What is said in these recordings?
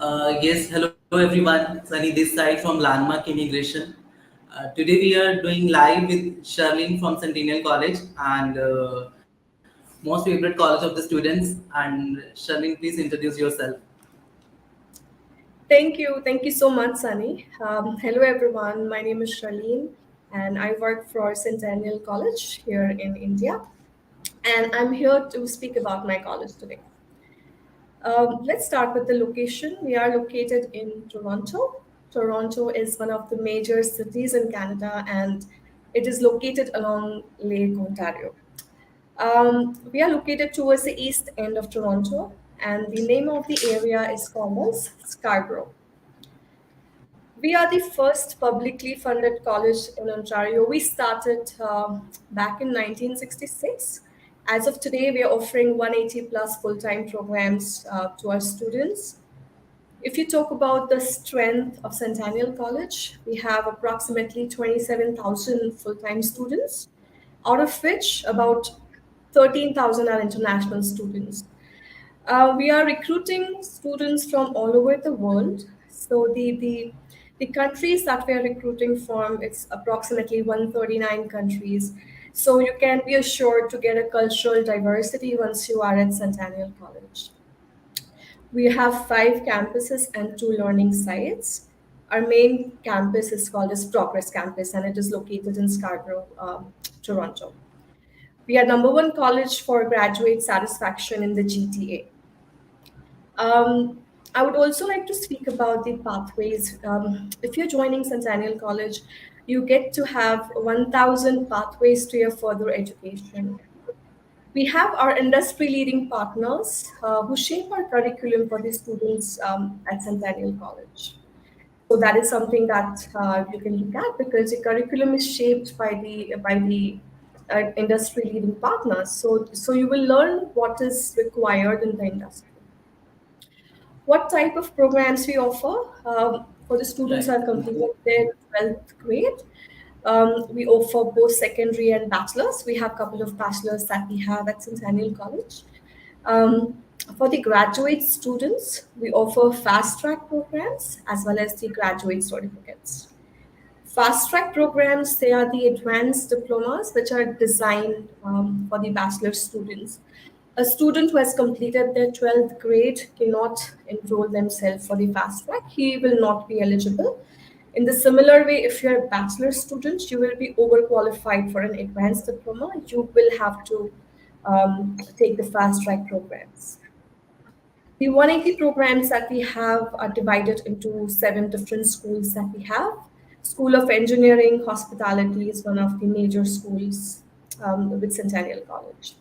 Yes, hello everyone. Sunny this side from Landmark Immigration. Today we are doing live with Charlene from Centennial College and most favorite college of the students. And Charlene, please introduce yourself. Thank you. Thank you so much, Sunny. Hello, everyone. My name is Charlene, and I work for Centennial College here in India. And I'm here to speak about my college today. Let's start with the location. We are located in Toronto. Toronto is one of the major cities in Canada, and it is located along Lake Ontario. We are located towards the east end of Toronto, and the name of the area is called as Scarborough. We are the first publicly funded college in Ontario. We started back in 1966. As of today, we are offering 180 plus full time programs to our students. If you talk about the strength of Centennial College, we have approximately 27,000 full time students, out of which about 13,000 are international students. We are recruiting students from all over the world. So the countries that we are recruiting from, it's approximately 139 countries. So you can be assured to get a cultural diversity once you are at Centennial College. We have five campuses and two learning sites. Our main campus is called as Progress Campus, and it is located in Scarborough, Toronto. We are number one college for graduate satisfaction in the GTA. I would also like to speak about the pathways. If you're joining Centennial College, you get to have 1,000 pathways to your further education. We have our industry leading partners who shape our curriculum for the students at Centennial College. So that is something that you can look at because the curriculum is shaped by the industry leading partners. So you will learn what is required in the industry. What type of programs we offer for the students Right. who have completed their 12th grade. We offer both secondary and bachelor's. We have a couple of bachelor's that we have at Centennial College. For the graduate students, we offer fast track programs as well as the graduate certificates. Fast track programs, they are the advanced diplomas which are designed for the bachelor students. A student who has completed their 12th grade cannot enroll themselves for the fast track. He will not be eligible. In the similar way, if you're a bachelor student, you will be overqualified for an advanced diploma. You will have to take the fast track programs. The 180 programs that we have are divided into seven different schools that we have. School of Engineering, Hospitality is one of the major schools with Centennial College.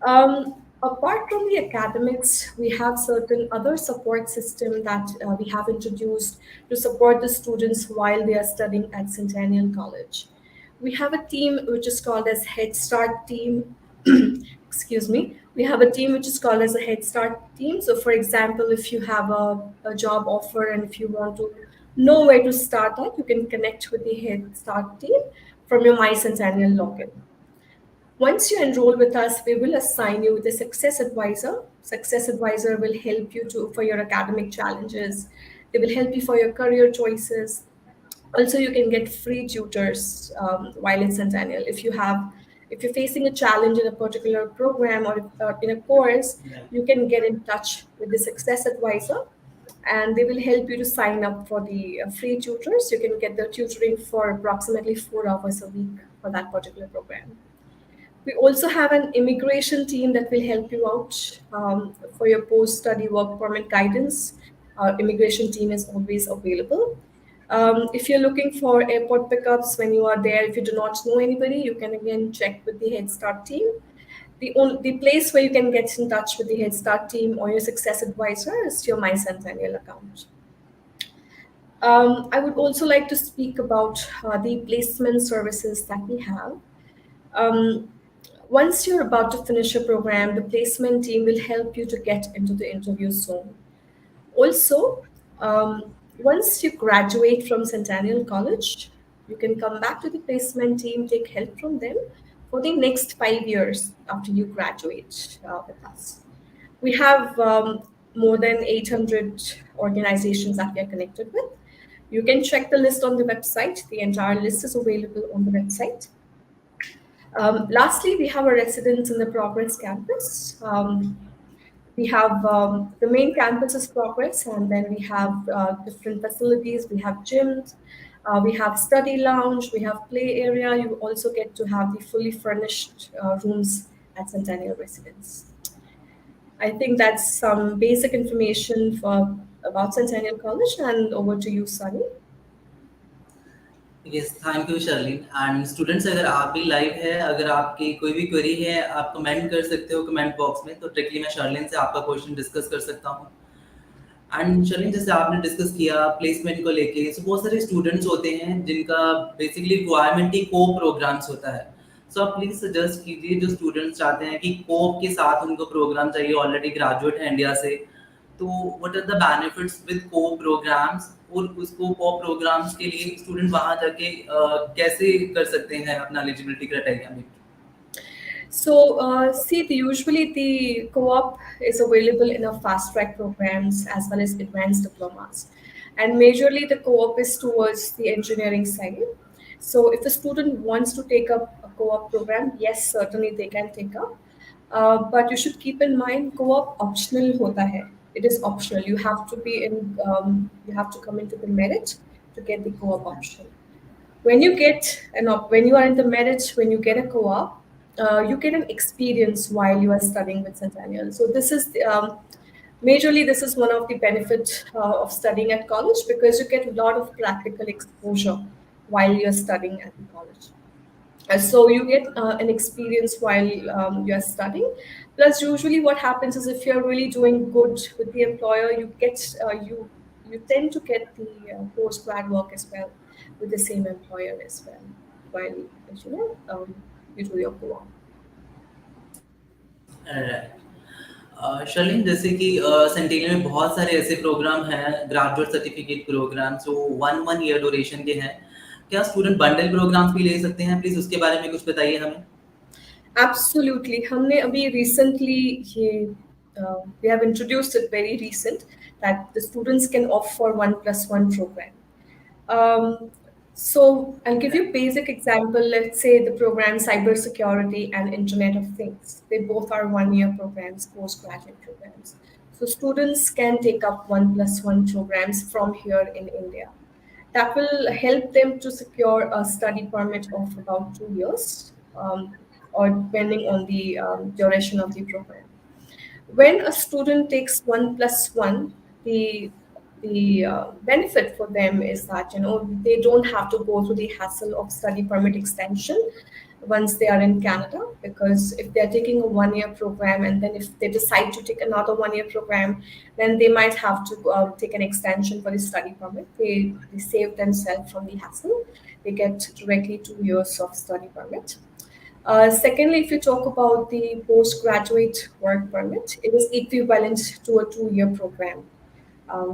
Apart from the academics, we have certain other support system that we have introduced to support the students while they are studying at Centennial College. We have a team which is called as Head Start team. Excuse me. We have a team which is called as a Head Start team. So, for example, if you have a job offer and if you want to know where to start at, you can connect with the Head Start team from your My Centennial login. Once you enroll with us, we will assign you with a success advisor. Success advisor will help you to for your academic challenges. They will help you for your career choices. Also, you can get free tutors while in Centennial. If you're facing a challenge in a particular program or in a course, Right. you can get in touch with the success advisor, and they will help you to sign up for the free tutors. You can get the tutoring for approximately 4 hours a week for that particular program. We also have an immigration team that will help you out for your post study work permit guidance. Our immigration team is always available. If you're looking for airport pickups when you are there, if you do not know anybody, you can again check with the Head Start team. The place where you can get in touch with the Head Start team or your success advisor is your My Centennial account. I would also like to speak about the placement services that we have. Um, Once you're about to finish your program, the placement team will help you to get into the interview zone. Also, once you graduate from Centennial College, you can come back to the placement team, take help from them for the next 5 years after you graduate with us. We have more than 800 organizations that we are connected with. You can check the list on the website. The entire list is available on the website. Lastly, we have a residence in the Progress campus. We have the main campus is Progress, and then we have different facilities. We have gyms, we have study lounge, we have play area. You also get to have the fully furnished rooms at Centennial Residence. I think that's some basic information for about Centennial College, and over to you, Sunny. Yes, thank you Sherlin. And students, अगर आप भी live है, अगर आपकी कोई भी query है, आप कमेंट कर सकते हो कमेंट बॉक्स में, तो डायरेक्टली मैं शर्लिन से आपका क्वेश्चन डिस्कस कर सकता हूँ। एंड शर्लिन, जैसे आपने डिस्कस किया प्लेसमेंट को लेके, सो बहुत सारे स्टूडेंट्स होते हैं जिनका बेसिकली रिक्वायरमेंट ही को प्रोग्राम्स होता है। सो आप प्लीज सजेस्ट कीजिए जो स्टूडेंट्स चाहते हैं कि कोप के साथ उनको प्रोग्राम चाहिए, ऑलरेडी ग्रेजुएट है इंडिया से, तो what are the benefits with को प्रोग्राम्स, और उसको को प्रोग्राम्स के लिए स्टूडेंट वहां जाके कैसे कर सकते हैं अपना एलिजिबिलिटी क्राइटेरिया में। So, see, usually the co-op is available in a fast track programs as well as advanced diplomas. And majorly the co-op is towards the engineering side. So if a student wants to take up a co-op program, yes, certainly they can take up. But you should keep in mind co-op optional hota hai. It is optional. You have to be in, you have to come into the merit to get the co-op option. When you get when you are in the merit, when you get a co-op, you get an experience while you are studying with Centennial. So this is majorly this is one of the benefits of studying at college, because you get a lot of practical exposure while you're studying at the college. So you get an experience while you're studying. Plus, usually what happens is if you're really doing good with the employer, you tend to get the post grad work as well with the same employer as well while you do your co-op. Sherlin, जैसे कि Centennial में बहुत सारे ऐसे program हैं, graduate certificate program, जो one year duration के हैं, क्या स्टूडेंट बंडल प्रोग्राम्स भी ले सकते हैं? प्लीज उसके बारे में कुछ बताइए हमें। Absolutely. हमने अभी recently ये we have introduced it very recent that the students can opt for 1+1 program. Um, so I'll give you a basic example. Let's say the program Cybersecurity and Internet of Things. They both are 1 year programs, postgraduate programs. So students can take up 1+1 programs from here in India. That will help them to secure a study permit of about 2 years, or depending on the duration of the program. When a student takes 1+1, the benefit for them is that they don't have to go through the hassle of study permit extension once they are in Canada, because if they're taking a 1 year program and then if they decide to take another 1 year program, then they might have to take an extension for the study permit. They save themselves from the hassle. They get directly 2 years of study permit. Secondly, if you talk about the postgraduate work permit, it is equivalent to a 2 year program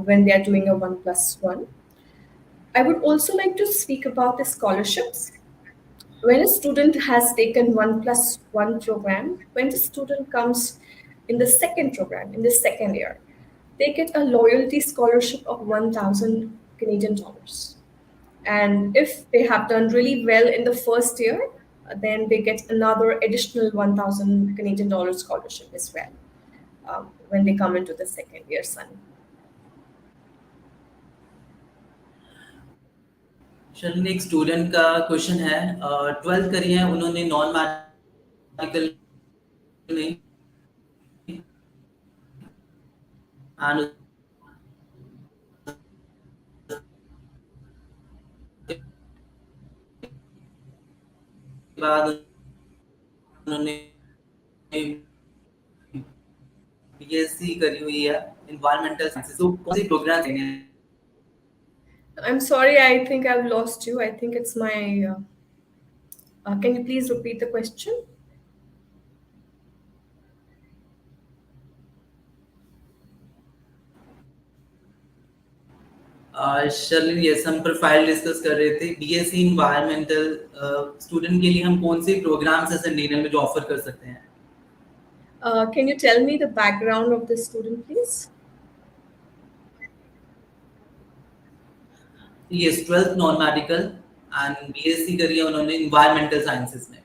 when they are doing a 1+1. I would also like to speak about the scholarships. When a student has taken 1+1 program, when the student comes in the second program, in the second year, they get a loyalty scholarship of 1,000 Canadian dollars. And if they have done really well in the first year, then they get another additional 1,000 Canadian dollars scholarship as well when they come into the second year, Sunny. Sherlyn, एक student का question है, 12th करी है उन्होंने, non medical नहीं, and उसके बाद उन्होंने बीएससी करी हुई है एनवायरमेंटल साइंसेस, तो कौन सी प्रोग्राम देंगे? I'm sorry, I think I've lost you. I think it's my. Can you please repeat the question? Sherlin, yes, हम प्रोफाइल डिस्कस कर रहे थे, बीएससी एनवायरमेंटल स्टूडेंट के लिए हम कौन से प्रोग्राम्स ऐसे में जो ऑफर कर सकते हैं? Can you tell me the background of the student, please? yes, 12th non medical and BSc करी है उन्होंने इन्वायरमेंटल साइंसेज में.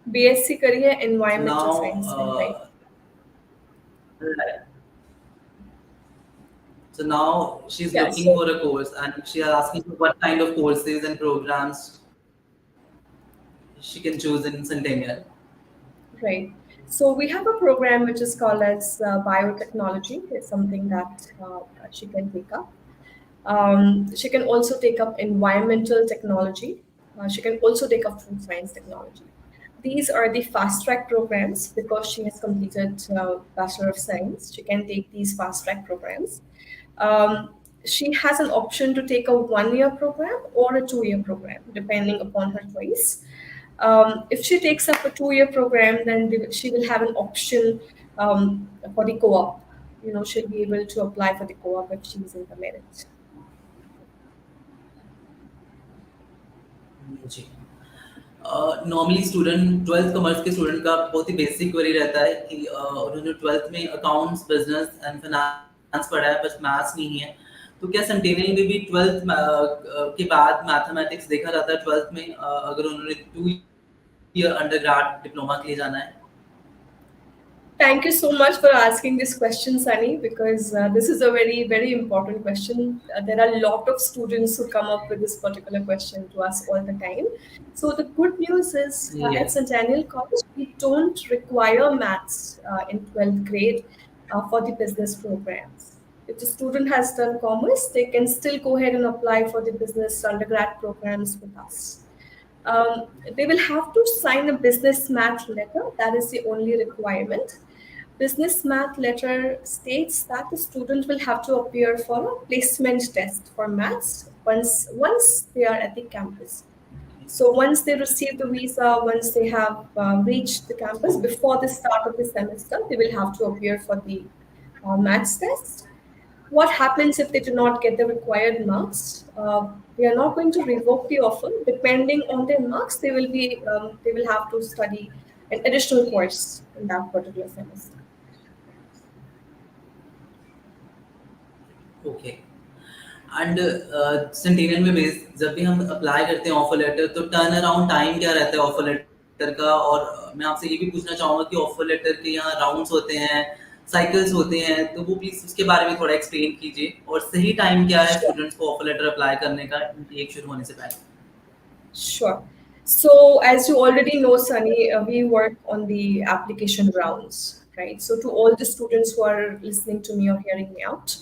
BSc करिए So environmental now, science में, right? right. So now she's Yeah, looking so for a course and she is asking for what kind of courses and programs she can choose in Centennial. right. So we have a program which is called as biotechnology. It's something that she can take up. She can also take up environmental technology. She can also take up food science technology. These are the fast track programs because she has completed Bachelor of Science. She can take these fast track programs. Um, she has an option to take a 1 year program or a 2 year program, depending upon her choice. If she takes up a 2 year program, then she will have an option for the co op. You know, she'll be able to apply for the co op if she's in the merit. जी. Normally student twelfth commerce के student का बहुत ही basic query रहता है कि उन्होंने twelfth में accounts business and finance पढ़ा है बस मैथ्स नहीं है. तो क्या सेंटेनियल में भी ट्वेल्थ के बाद मैथमेटिक्स देखा जाता है ट्वेल्थ में अगर उन्होंने 2 ईयर अंडर ग्रेड डिप्लोमा के लिए जाना है. Thank you so much for asking this question, Sunny, because this is a very, very important question. There are a lot of students who come up with this particular question to us all the time. So, the good news is at Yes. Centennial College, we don't require maths in 12th grade for the business programs. If the student has done commerce, they can still go ahead and apply for the business undergrad programs with us. They will have to sign a business math letter. That is the only requirement. Business math letter states that the student will have to appear for a placement test for maths once they are at the campus. So once they receive the visa, once they have reached the campus before the start of the semester, they will have to appear for the maths test. What happens if they do not get the required marks? We are not going to revoke the offer. Depending on their marks, they will have to study an additional course in that particular semester. Okay. And centennial में base जब भी हम apply करते हैं offer letter तो turn around time क्या रहता है ऑफर लेटर का. और मैं आपसे ये भी पूछना चाहूंगा कि ऑफर लेटर के यहाँ राउंड्स होते हैं साइकिल्स होते हैं तो वो प्लीज उसके बारे में थोड़ा एक्सप्लेन कीजिए और सही टाइम क्या है Sure. स्टूडेंट्स को ऑफर लेटर अप्लाई करने का एक शुरू होने से पहले. Sure. So, as you already know, Sunny, we work on the application rounds, right? So, to all the students who are listening to me or hearing me out,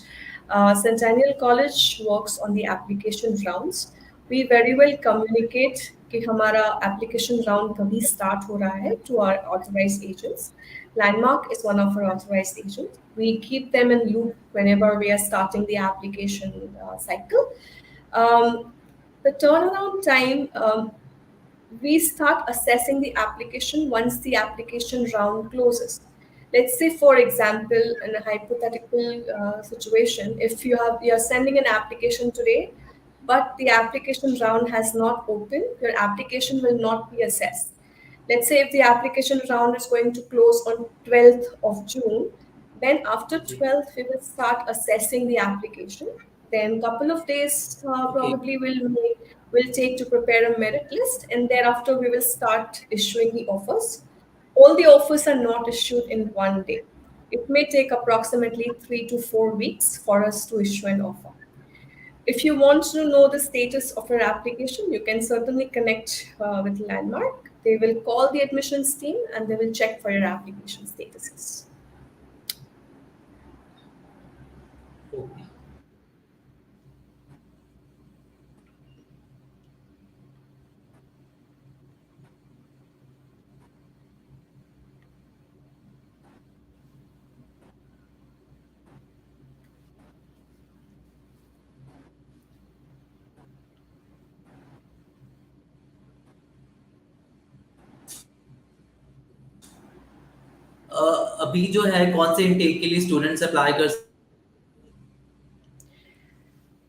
Centennial College works on the application rounds. We very well communicate कि हमारा application round कभी start हो रहा है to our authorized agents. Landmark is one of our authorized agents. We keep them in loop whenever we are starting the application cycle. Um, the turnaround time, we start assessing the application once the application round closes. Let's say, for example, in a hypothetical situation, if you're sending an application today, but the application round has not opened, your application will not be assessed. Let's say if the application round is going to close on 12th of June, then after जी. 12th, we will start assessing the application. Then couple of days okay. probably will take to prepare a merit list, and thereafter we will start issuing the offers. All the offers are not issued in one day. It may take approximately 3 to 4 weeks for us to issue an offer. If you want to know the status of your application, you can certainly connect with Landmark. They will call the admissions team and they will check for your application statuses. Okay. अभी जो है कौन से intake के लिए students apply कर सकते हैं और कितने टाइम के लिए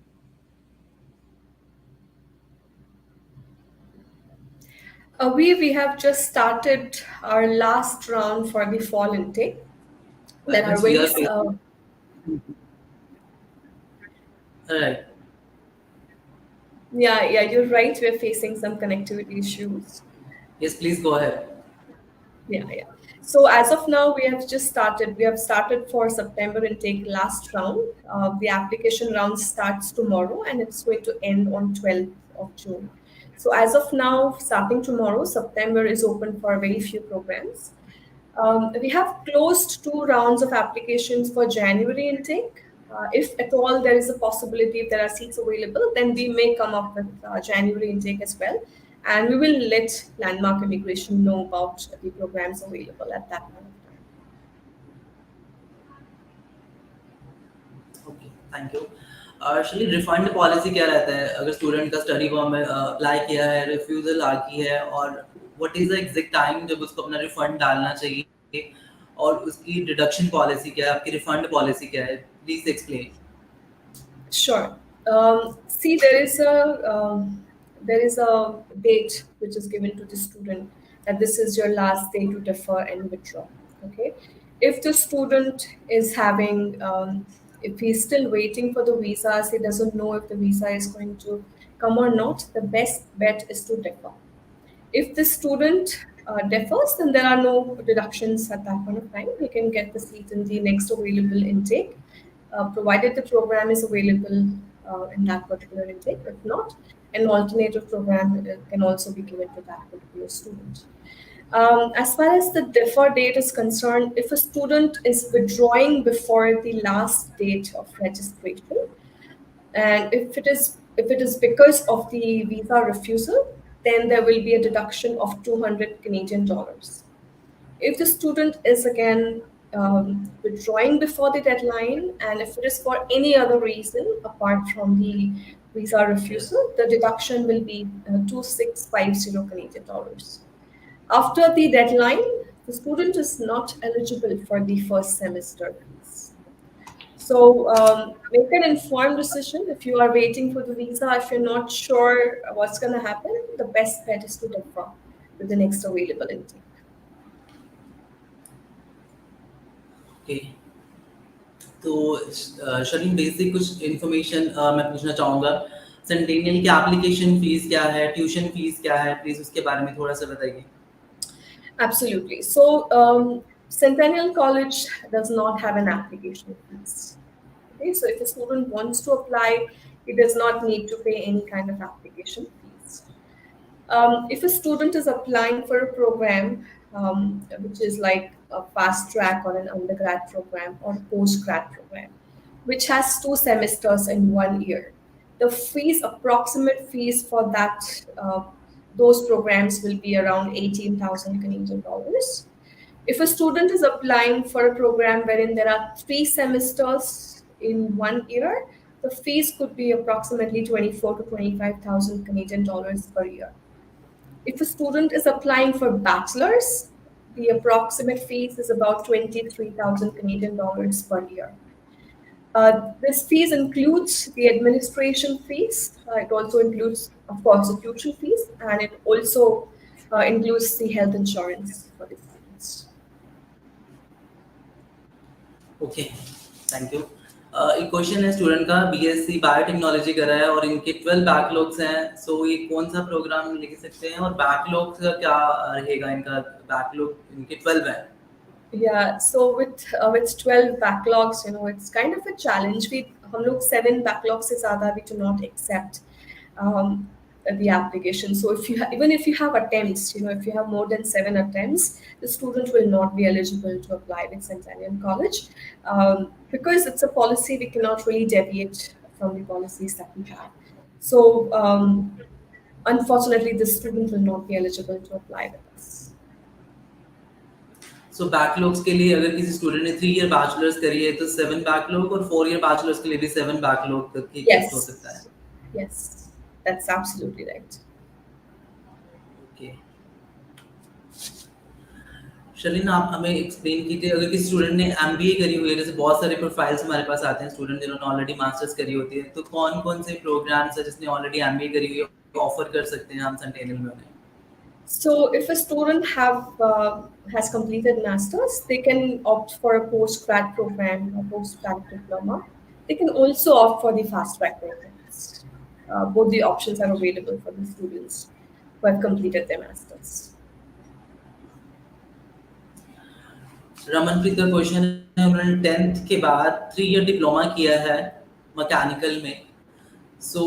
अप्लाई कर सकते हैं. We have just started our last round for the fall intake. There are means we very are. Right. Yeah, you're right. We're facing some connectivity issues. Yes, please go ahead. Yeah. So as of now, we have just started. We have started for September intake last round. The application round starts tomorrow, and it's going to end on 12th of June. So as of now, starting tomorrow, September is open for very few programs. We have closed two rounds of applications for January intake. If at all there is a possibility, if there are seats available, then we may come up with January intake as well. And we will let Landmark Immigration know about the programs available at that point of time. Okay, thank you. Actually refund policy क्या रहता है अगर student का study form में apply किया है, refusal आ गई है, और what is the exact time जब उसको अपना रिफंड डालना चाहिए, और उसकी डिडक्शन पॉलिसी क्या है, आपकी रिफंड पॉलिसी क्या है, please explain. Sure. See, there is a date which is given to the student that this is your last day to defer and withdraw. Okay. If the student is having, if he's still waiting for the visas, he doesn't know if the visa is going to come or not. The best bet is to defer. If the student defers, then there are no deductions at that point of time. He can get the seat in the next available intake, provided the program is available in that particular intake. If not, an alternative program can also be given to that particular student. As far as the defer date is concerned, if a student is withdrawing before the last date of registration, and if it is because of the visa refusal, then there will be a deduction of 200 Canadian dollars. If the student is again withdrawing before the deadline, and if it is for any other reason apart from the visa refusal, the deduction will be 2650 Canadian dollars. After the deadline, the student is not eligible for the first semester fees. So make an informed decision. If you are waiting for the visa, if you're not sure what's going to happen, the best bet is to defer to the next available intake. Okay, तो Shareen basic कुछ information मैं पूछना चाहूँगा। Centennial की application fees क्या है, tuition fees क्या है, प्लीज उसके बारे में थोड़ा सा बताइए। Absolutely. So Centennial College does not have an application fees. Okay, so if a student wants to apply, he does not need to pay any kind of application fees. If a student is applying for a program, which is like a fast track or an undergrad program or a post grad program, which has two semesters in 1 year, the fees, approximate fees for those programs will be around 18,000 Canadian dollars. If a student is applying for a program wherein there are three semesters in 1 year, the fees could be approximately 24 to 25,000 Canadian dollars per year. If a student is applying for bachelor's, the approximate fees is about 23,000 Canadian dollars per year. This fees includes the administration fees. It also includes, of course, the tuition fees, and it also includes the health insurance for the students. Okay, thank you. एक question है student का, BSc biotechnology कर रहा है और इनके 12 backlogs हैं, सो ये कौन सा प्रोग्राम लिख सकते हैं, और बैकलॉग का क्या रहेगा, इनका बैकलॉग इनके 12 है। Yeah, so with 12 backlogs, it's kind of a challenge. हम लोग 7 backlogs से ज़्यादा we do not accept um, the application. So even if you have attempts, if you have more than 7 attempts, the student will not be eligible to apply with Centennial College, because it's a policy. We cannot really deviate from the policies that we have. So unfortunately, the student will not be eligible to apply with us. So backlogs के लिए अगर किसी student ने 3 year bachelors करी है तो 7 backlog, और 4 year bachelors के लिए भी 7 बैकलॉग तक की एक्सेप्ट हो सकता है। Yes, that's absolutely right. Okay, Sherlin आप हमें एक्सप्लेन कीजिए, अगर किसी स्टूडेंट ने एमबीए करी हुई है, जैसे बहुत सारे प्रोफाइल्स हमारे पास आते हैं स्टूडेंट जिन्होंने ऑलरेडी मास्टर्स करी होती है, तो कौन कौन से प्रोग्राम्स है जिसने ऑलरेडी एमबीए करी हुई है ऑफर कर सकते हैं हम सेंटेनियल में उन्हें। So if a student has completed masters, they can opt for a post-grad program or post-grad diploma. They can also opt for the fast track programs. both the options are available for the students who have completed their masters. Ramanpreet का question है, उन्होंने 10th के बाद 3 year diploma किया है mechanical में, सो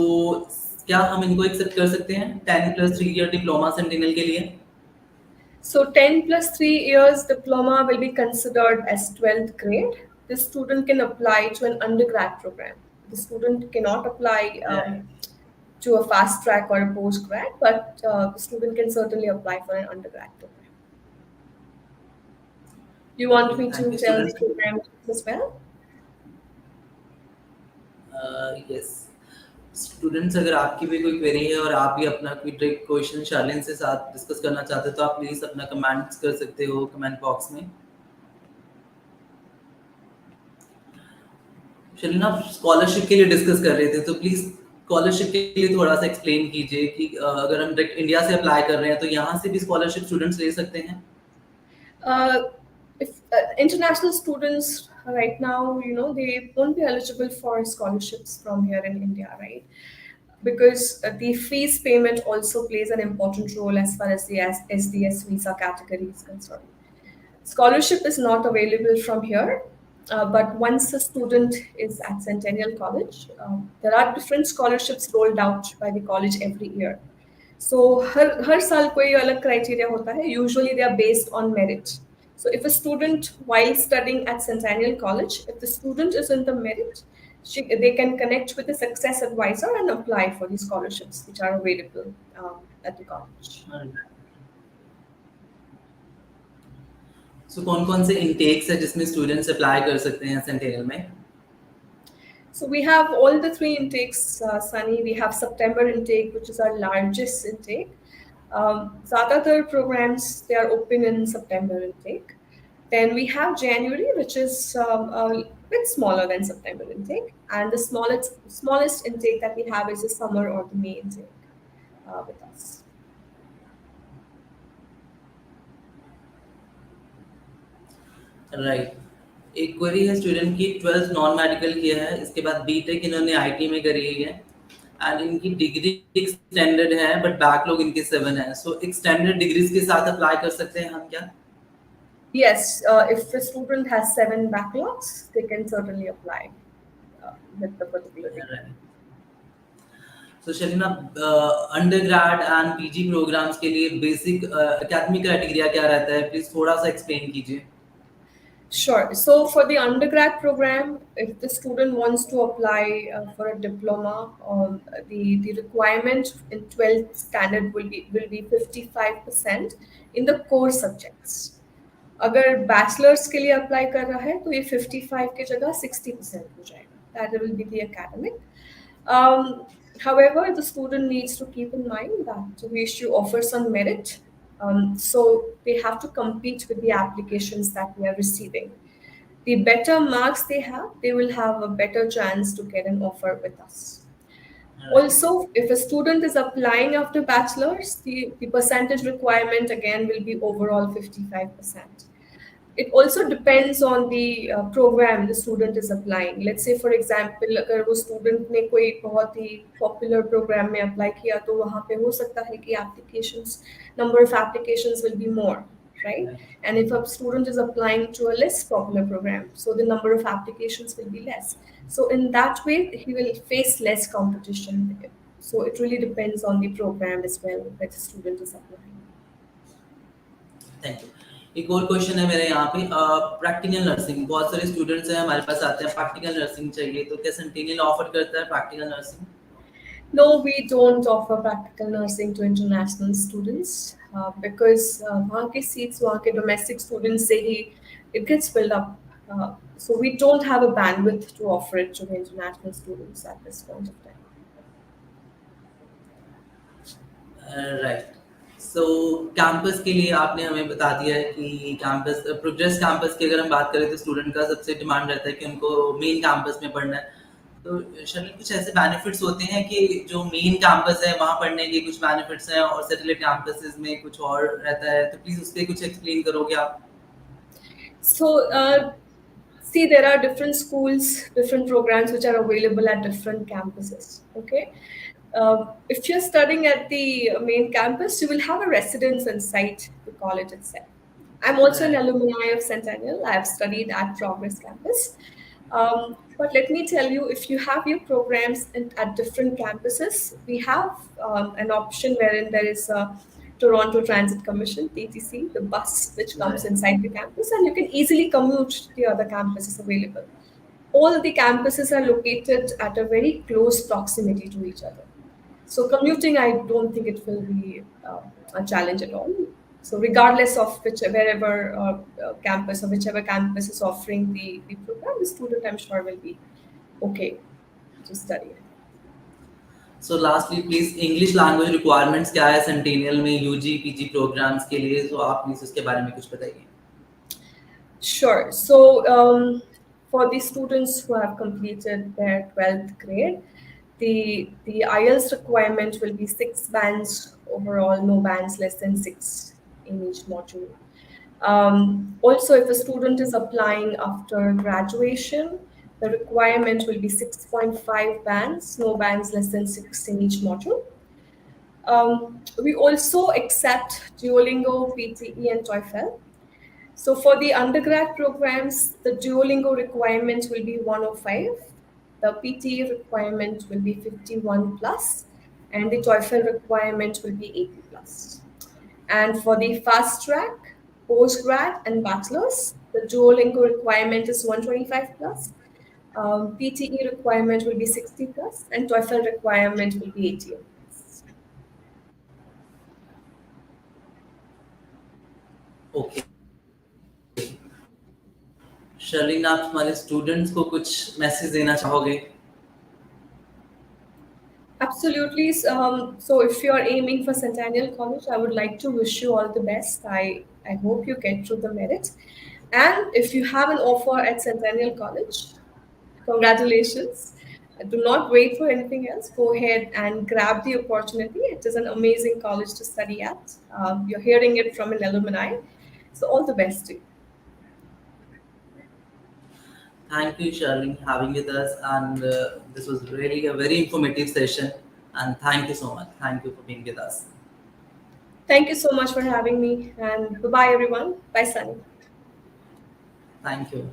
क्या हम इनको एक्सेप्ट कर सकते हैं 10 + 3 ईयर डिप्लोमा सेंटिनल के लिए? So 10 plus 3 years diploma will be considered as 12th grade. The student can apply to an undergrad program. The student cannot apply Right. to a fast track or a postgrad, but the student can certainly apply for an undergrad program. You want Okay, me thank to you tell the students. program as well? Yes students, अगर आपकी भी कोई query है और आप भी अपना कोई ट्रिक क्वेश्चन शार्लिन से साथ डिस्कस करना चाहते हो तो आप प्लीज अपना कमेंट्स कर सकते हो कमेंट बॉक्स में। शार्लिन, आप स्कॉलरशिप के लिए डिस्कस कर रहे थे तो प्लीज स्कॉलरशिप के लिए थोड़ा सा एक्सप्लेन कीजिए कि अगर हम डायरेक्ट इंडिया से अप्लाई कर रहे हैं तो यहाँ से भी स्कॉलरशिप स्टूडेंट्स ले सकते हैं? Uh, if international students right now, they won't be eligible for scholarships from here in India, right? Because the fees payment also plays an important role as far as the SDS visa category is concerned. Scholarship is not available from here, but once a student is at Centennial College, there are different scholarships rolled out by the college every year. So हर साल कोई अलग criteria होता है. Usually they are based on merit. So if a student, while studying at Centennial College, if the student is in the merit, they can connect with the success advisor and apply for the scholarships which are available at the college. सो कौन कौन से intakes है जिसमें students apply कर सकते हैं centennial में? So we have all the three intakes, Sunny. We have September intake, which is our largest intake. Zadatar programs, they are open in September intake. Then we have January, which is a bit smaller than September intake. And the smallest intake that we have is the summer or the May intake with us. Right. एक query है student की, 12th non medical किया है, इसके बाद BTech इन्होंने IT में करी है एंड इनकी डिग्री एक्सटेंडेड है बट बैकलॉग इनके 7 है, सो एक्सटेंडेड डिग्रीज के साथ अप्लाई कर सकते हैं हम क्या? Yes, if the student has 7 backlogs, they can certainly apply with the particular degree. तो शरीना, अंडरग्रेड एंड पीजी प्रोग्राम्स के लिए बेसिक एकेडमिक क्राइटेरिया क्या रहता है, प्लीज थोड़ा सा एक्सप्लेन कीजिए। Sure. So for the undergrad program, if the student wants to apply for a diploma, the requirement in 12th standard will be 55% in the core subjects. अगर bachelors के लिए apply कर रहा है तो ये 55 की जगह 60% हो जाएगा. That will be the academic. However, the student needs to keep in mind that we issue offers on merit. So they have to compete with the applications that we are receiving. The better marks they have, they will have a better chance to get an offer with us. Also, if a student is applying after bachelor's, the percentage requirement again will be overall 55%. It also depends on the program the student is applying. Let's say, for example, अगर वो student ने कोई बहुत ही popular program में apply किया तो वहाँ पे हो सकता है कि number of applications will be more, right? And if a student is applying to a less popular program, so the number of applications will be less. So in that way, he will face less competition. So it really depends on the program as well that the student is applying. Thank you. एक और question है मेरे यहाँ पे, practical nursing, बहुत सारे students हैं हमारे पास आते हैं प्रैक्टिकल नर्सिंग चाहिए, तो क्या सेंटिनियल ऑफर करता है practical nursing? No, we don't offer practical nursing to international students because वहाँ के seats, वहाँ के domestic students से ही it gets filled up. So we don't have a bandwidth to offer it to the international students at this point of time. Right. So campus के लिए आपने हमें बता दिया है कि कैंपस, प्रोग्रेस कैंपस की अगर हम बात करें तो स्टूडेंट का सबसे डिमांड रहता है कि उनको मेन कैंपस में पढ़ना है, तो शर्लिन कुछ ऐसे बेनिफिट्स होते हैं कि जो मेन कैंपस है वहाँ पढ़ने के कुछ बेनिफिट्स हैं और सैटेलाइट कैंपसेस में कुछ और रहता है, तो प्लीज उसके कुछ एक्सप्लेन करोगे आप? So see, there are different schools, different programs which are available at different campuses. Okay. If you're studying at the main campus, you will have a residence inside the college itself. I'm also an Right. alumni of Centennial. I have studied at Progress Campus. But let me tell you, if you have your programs at different campuses, we have an option wherein there is a Toronto Transit Commission, TTC, the bus which comes Right. inside the campus, and you can easily commute to the other campuses available. All the campuses are located at a very close proximity to each other. So commuting, I don't think it will be a challenge at all. So regardless of wherever campus or whichever campus is offering the program, the student I'm sure will be okay to study. So lastly please English language requirements क्या है centennial में UG PG programmes के लिए, तो आप please उसके बारे में कुछ बताइए. Sure. So, for the students who have completed their 12th grade, the IELTS requirement will be 6 bands overall, no bands less than 6 in each module. Also, if a student is applying after graduation, the requirement will be 6.5 bands, no bands less than 6 in each module. We also accept Duolingo, PTE, and TOEFL. So for the undergrad programs, the Duolingo requirement will be 105, the PTE requirement will be 51 plus, and the TOEFL requirement will be 80 plus. And for the fast track, postgrad, and bachelor's, the Duolingo requirement is 125 plus, PTE requirement will be 60 plus, and TOEFL requirement will be 80 plus. Okay. Sherlin, आप हमारे students को कुछ message देना चाहोगे? Absolutely. So, if you are aiming for Centennial College, I would like to wish you all the best. I hope you get through the merit. And if you have an offer at Centennial College, congratulations. Do not wait for anything else. Go ahead and grab the opportunity. It is an amazing college to study at. You're hearing it from an alumni. So, all the best to you. Thank you, Sharlene, having with us, and this was really a very informative session. And thank you so much. Thank you for being with us. Thank you so much for having me. And bye bye, everyone. Bye, Sunny. Thank you.